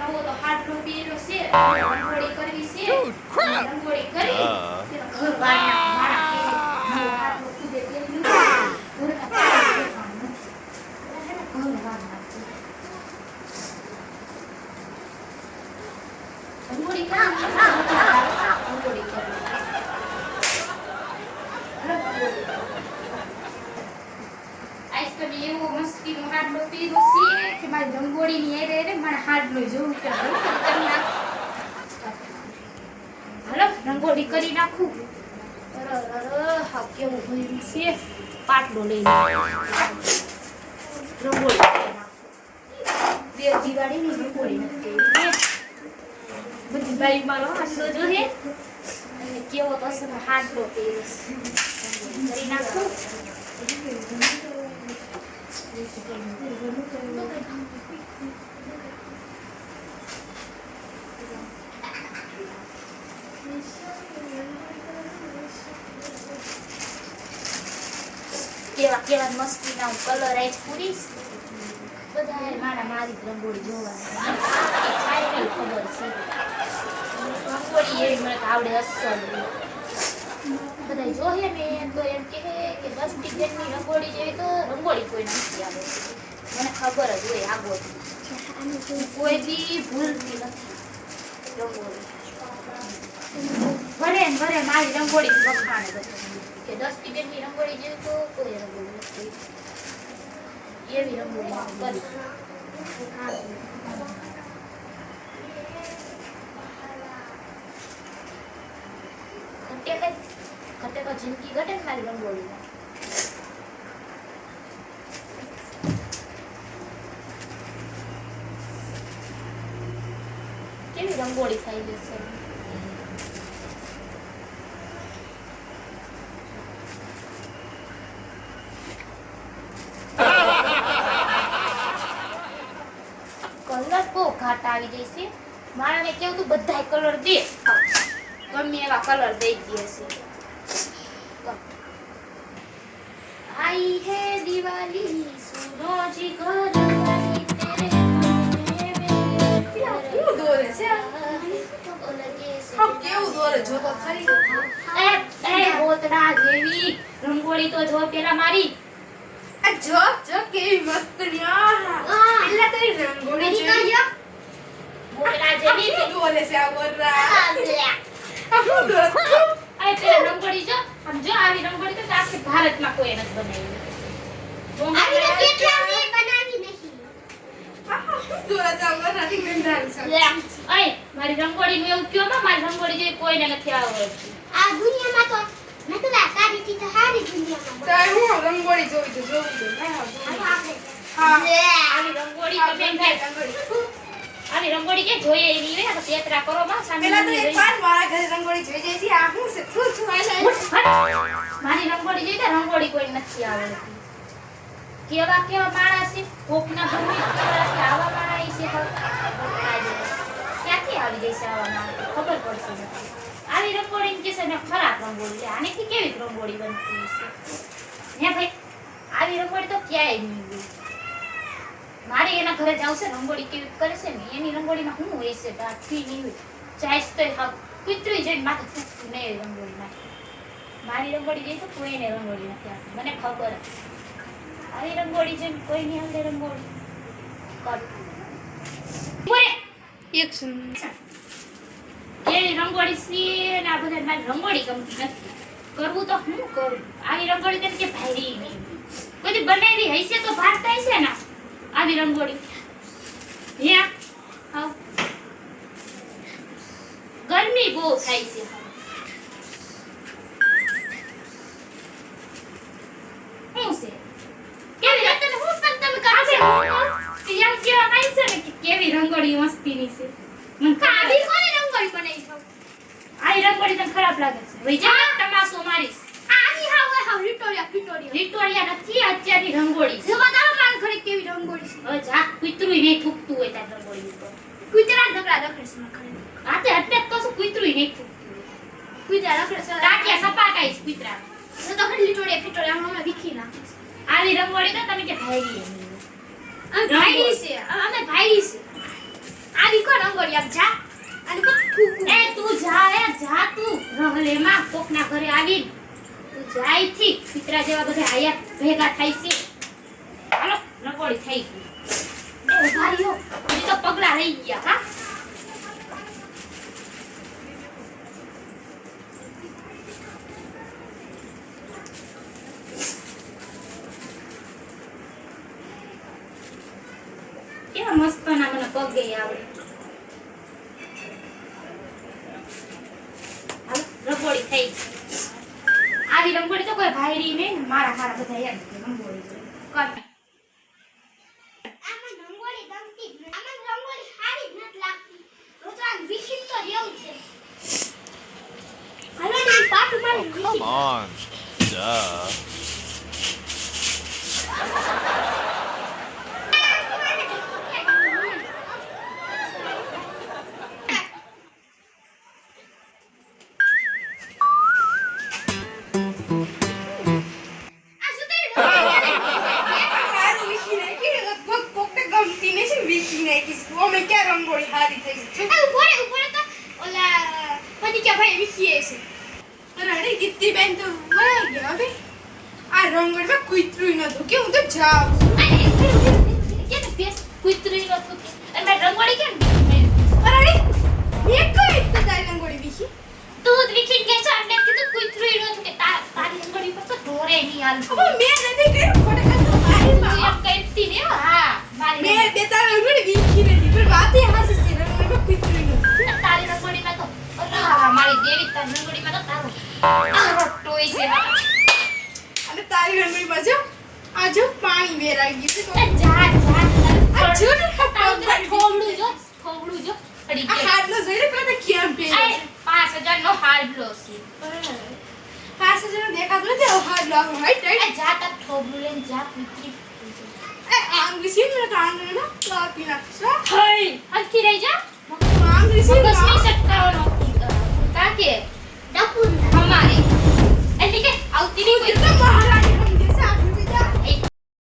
નવો તો હાથ રૂપિયેલો છે રંગોળી કરવી છે રંગોળી કરી તેનો ઘર વાળા મારા કે નવો હાથ રૂપિયે તેલું ઘર કાપી દેવાનું ઘર વાળા રંગોળી કરી રંગોળી કરી આઈસ્ક્રીમ એવો મસ્તીનો હાડલો પીરો છે કે મારી રંગોળીની એરે એરે મને હાડલો જોવું કે હાલો રંગોળી કરી નાખું હા કેવું ભર્યું છે પાટલો લઈ રંગોળી કરી નાખું બે દિવાળીની રંગોળી નથી બધી બાઈ મારો હાડલો જોહે અને કેવો તો છે હાડલો પીરો કરી નાખું કેવા કેવા મસ્તીના કલર આજ પૂરીશ બધા મારી રંગોળી જોવાની ફાઇનલ ખબર છે રંગોળી એવી મને આવડે અસલ બધા જોહે ને તો એમ કહે કે 10 ડિઝાઇનની રંગોળી જેવી તો રંગોળી કોઈ નથી આવે મને ખબર જ હોય આગળ કોઈ બી ભૂલતી નથી રંગોળી ભરે મારી રંગોળી વખાણે બધું કે 10 ડિઝાઇનની રંગોળી જેવી તો કોઈ રંગોળી નથી એવી રંગોળી કરી ઘટે તો જિંદગી ઘટે ને મારી રંગોળીમાં કેવી રંગોળી થઈ જશે કલર બહુ ઘાટ આવી જશે મારાને કેવું તું બધાય કલર દે ગમે એવા કલર દઈ દે છે आई है दिवाली सुनो जी घर वाली तेरे क्यों दोरे से हम क्यों दोरे जो तो खरी ए बोतड़ा जेवी रंगोળી તો જો પેલા મારી આ જો કેવી મસ્ત ન્યા પેલા તેરી રંગોળી જોઈ બોતડા જેવી દોરે से આવરા हम दोरे આ પેલા રંગોળી જો જો આવી રંગોળી તો આખી ભારતમાં કોઈ નથી બનાવી આવી તો કેટલાની બનાવી નહીં દોરા જાવ નથી ગંધારી છે ઓય મારી રંગોળી નું એવું કયો મારી રંગોળી જે કોઈને નથી આવડતી આ દુનિયામાં તો નકલા કાઢી તો હારી દુનિયામાં તો હું રંગોળી જોઈ તો જોવી દે હા આવી રંગોળી તો બેન આવી રંગોળી કે જોઈએ એની રે તો પેતરા કરો માં સામે પેલા તો એક વાર મારા ઘરે રંગોળી જોઈ જઈ છે આ હું છે તું મારી રંગોળી જોઈ તો રંગોળી કોઈ નથી આવડતી કેવા માણસ છે કોકના ભૂમિ આવા માણસ છે ક્યાંથી આવી જશે આવા માણસ ખબર પડશે નથી આવી રંગોળી કે છે ને ખરાબ રંગોળી આનેથી કેવી રંગોળી બનતી છે હે ભાઈ આવી રંગોળી તો ક્યાંય નહીં મારે એના ઘરે જાવ છે રંગોળી કેવી કરે છે ને એની રંગોળીમાં શું હોય છે ઠી નહીં હોય ચાઈસ તો કુતરી જઈને માથે ફૂટતું નહીં રંગોળી નાખી મારી રંગોળી જઈ તો કોઈને રંગોળી નથી આવતી મને ખબર આવી રંગોળી જેમ કોઈ નહીં આવડે રંગોળી કર એક કેવી રંગોળી છે ને આ બધા મારી રંગોળી ગમતી નથી કરવું તો હું કરું આવી રંગોળી તેમ કે ભાઈ નહીં કોઈ બનાવી હશે તો ભારતા હશે ને આવી રંગોળી હે હા ગરમી બહુ થાય છે હું છે કેવી તમે હું પણ તમે કાજે એમ કેવા કાઈ છે ને કે કેવી રંગોળી મસ્તીની છે મને કાવી કોની રંગોળી બનાવી છે આઈ રંગોળી તને ખરાબ લાગે છે વઈ જા તમાસો મારીશ આની હાવ વિક્ટોરિયા નથી અત્યારની રંગોળી છે બતાવો મારા ઘરે કેવી રંગોળી છે હવે જા કુતરું નહીં થૂકતું હોય તાર રંગોળી ઉપર કુતરા ઢગલા રખડે છે મારા ઘરે આતે એટલે તો શું કુતરું નહીં થૂકતું કુતરા રખડે છે ટાટિયા સપાટાઈ છે કુતરા તો ખડી વિક્ટોરિયા અમે વિખી નાખી આવી રંગોળી તો તમે કે ભાઈરી અમે ભાઈરી છે આવી કો રંગોળી આપ જા અને કો એ તું જા તું રહલેમાં કોકના ઘરે આવી તું જાય થી પિતરા જેવા બધા આયા ભેગા થાય છે હાલો રંગોળી થઈ ગઈ એ ભાઈઓ ઈ તો પગલા રહી ગયા હા કેવા મસ્ત ના મને પગે આવડે હાલો રંગોળી થઈ આવી રંગોળી તો કોઈ ભાઈરી ને મારા હારા બધા યાદ રંગોળી કર આમાં રંગોળી ગમતી જ નથી આમાં રંગોળી સારી જ નથી લાગતી રોતરાન વિશિત તો રહેવું છે હાલો ને પાટું મારી Come on. Duh. રંગોળી હારી થઈ છે ઉપર તો ઓલા પનિકા ભાઈ વિખીએ છે અરે ગીતી બેન તો વયા ગયા હવે આ રંગોળીમાં કૂતરું નતું કે હું તો જાઉં કે પેસ કુતરી નો તો અને રંગોળી કેમ અરે એક કઈ તો તારી રંગોળી વિખી તું જ વિખી કે છે એટલે કીધું કુતરી નો કે તારી રંગોળી પર તો ઢોરે નહીં હાલ હવે મેં નથી કર્યું ફટકા તો મારી માં એમ કહેતી ને હા મારી મેં બે તાર રંગોળી વિખી નથી પણ વાતે હાસી છે રંગોળીમાં કૂતરું નતું તારી રંગોળીમાં તો હા મારી દેવી તારી રંગોળીમાં તો તારો ટોય છે અને તારી રંગોળીમાં જો આ જો પાણી વેરાઈ ગયું છે એ જા આ જો ને થોબડું જો પડી આ ગયો હાડલો જોઈને પેલા તો કેમ પહેર્યો છે 5000 નો હાડલો છે 5000 દેખાતો નથી આ હાડલો આ હાઈટ એ જા તાર થોબડું લઈને જા કુતરી એ આંગળી છે ને તો આંગળી ના કાપી નાખશો હઈ હલકી રહી જા આંગળી છે બસ ની સેટ કરવાનો